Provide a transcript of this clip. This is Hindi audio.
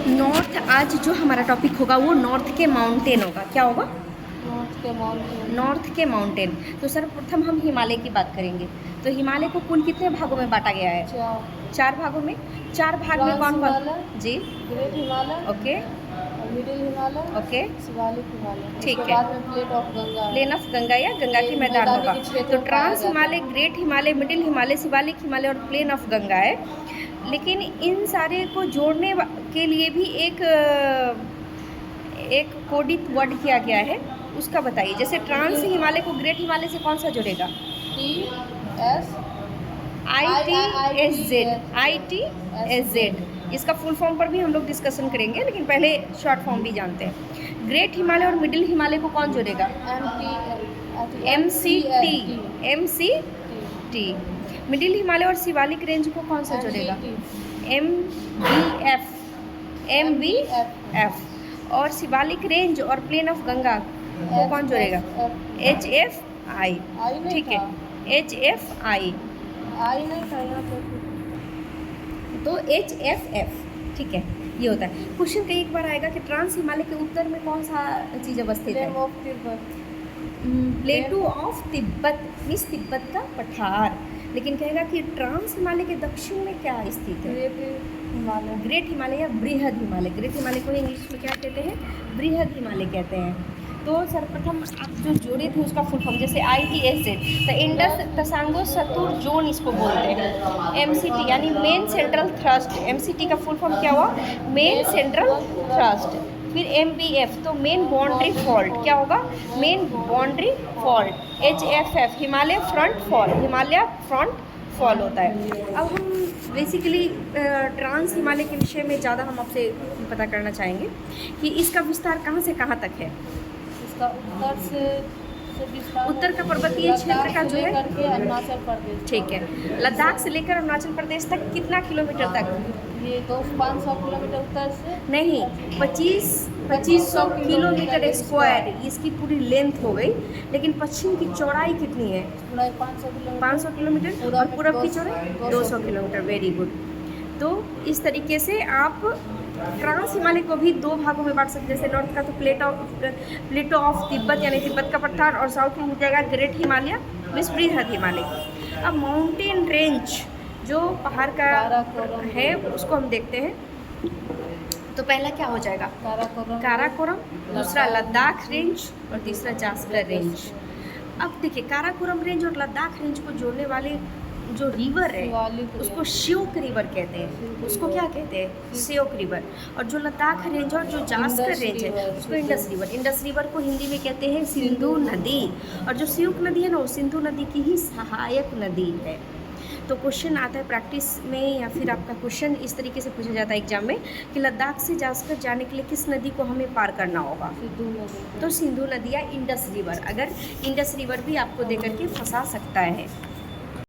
नॉर्थ, आज जो हमारा टॉपिक होगा वो नॉर्थ के माउंटेन होगा। क्या होगा? नॉर्थ के माउंटेन। तो सर्वप्रथम हम हिमालय की बात करेंगे। तो हिमालय को कुल कितने भागों में बांटा गया है? 4 भागों में। 4 भाग में कौन कौन? जी, great Himalaya, okay, middle Himalaya, okay, Shivalik Himalaya. ठीक उसके है। बाद में plate of Ganga, plain of Ganga या गंगा की मैदान मैदानी होगा। के क्षेत्र तो में पाया ट्रांस जाता हिमालय, है। ग्रेट हिमालय, मिडिल हिमालय, शिवालिक हिमालय और प्लेन ऑफ गंगा है। लेकिन इन सारे को जोड़ने के लिए भी एक कोडित वर्ड किया गया है, उसका बताइए। जैसे ट्रांस हिमालय को ग्रेट हिमालय से कौन सा जोड़ेगा? ITSZ। इसका फुल फॉर्म पर भी हम लोग डिस्कशन करेंगे, लेकिन पहले शॉर्ट फॉर्म भी जानते हैं। ग्रेट हिमालय और मिडिल हिमालय को कौन जोड़ेगा? MCT। मिडिल हिमालय और शिवालिक रेंज को कौन सा जोड़ेगा? MBF। और शिवालिक रेंज और प्लेन ऑफ गंगा को कौन जोड़ेगा? HFI। ठीक है, HFI। आई नहीं था यहाँ पे। तो HFF, ठीक है, ये होता है। क्वेश्चन कई एक बार आएगा कि ट्रांस हिमालय के उत्तर में कौन सा चीज़ अवस्थित है? प्लेटू ऑफ तिब्बत, मीन्स तिब्बत का पठार। लेकिन कहेगा कि ट्रांस हिमालय के दक्षिण में क्या स्थित है? ग्रेट हिमालय या बृहद हिमालय। ग्रेट हिमालय को इंग्लिश में क्या कहते हैं? बृहद हिमालय कहते हैं। तो सर्वप्रथम आप जो जोड़े थे उसका फुल फॉर्म, जैसे ITSZ, तो इंडस तसांगो सतुर जोन इसको बोलते हैं। MCT यानी मेन सेंट्रल थ्रस्ट। MCT का फुल फॉर्म क्या हुआ? Main central thrust. फिर MBF तो मेन बाउंड्री फॉल्ट। क्या होगा? Main boundary fault. HFF Himalaya front fall. Himalaya front fall होता है। अब हम बेसिकली ट्रांस हिमालय के विषय में ज़्यादा हम आपसे पता करना चाहेंगे कि इसका विस्तार कहाँ से कहाँ तक है। इसका उत्तर से विस्तार उत्तर का पर्वतीय क्षेत्र का जो है अरुणाचल प्रदेश, ठीक है, लद्दाख से लेकर अरुणाचल प्रदेश तक कितना किलोमीटर तक? ये 500 किलोमीटर उत्तर से नहीं, 2500 किलोमीटर स्क्वायर इसकी पूरी लेंथ हो गई। लेकिन पश्चिम की चौड़ाई कितनी है? 500 किलोमीटर। और पूरब की चौड़ाई 200 किलोमीटर। Very good. तो इस तरीके से आप ट्रांस हिमालय को भी 2 भागों में बांट सकते हैं। जैसे नॉर्थ का तो प्लेटो ऑफ तिब्बत यानी तिब्बत का पठार, और साउथ में हो जाएगा ग्रेट हिमालय, मीन्स बृहद हिमालय। अब माउंटेन रेंज जो पहाड़ का है उसको हम देखते हैं। तो पहला क्या हो जाएगा? काराकोरम, दूसरा लद्दाख रेंज और तीसरा जास्कर रेंज। अब देखिए, काराकोरम रेंज और लद्दाख रेंज को जोड़ने वाले जो रिवर है उसको श्योक रिवर कहते हैं। उसको क्या कहते हैं? श्योक रिवर। और जो लद्दाख रेंज और जो जास्कर रेंज है उसको इंडस रिवर। इंडस रिवर को हिंदी में कहते हैं सिंधु नदी। और जो श्योक नदी है ना, वो सिंधु नदी की ही सहायक नदी है। तो क्वेश्चन आता है प्रैक्टिस में, या फिर आपका क्वेश्चन इस तरीके से पूछा जाता है एग्जाम में कि लद्दाख से जास्कर जाने के लिए किस नदी को हमें पार करना होगा? तो सिंधु नदी या इंडस रिवर। अगर इंडस रिवर भी आपको देकर के फंसा सकता है।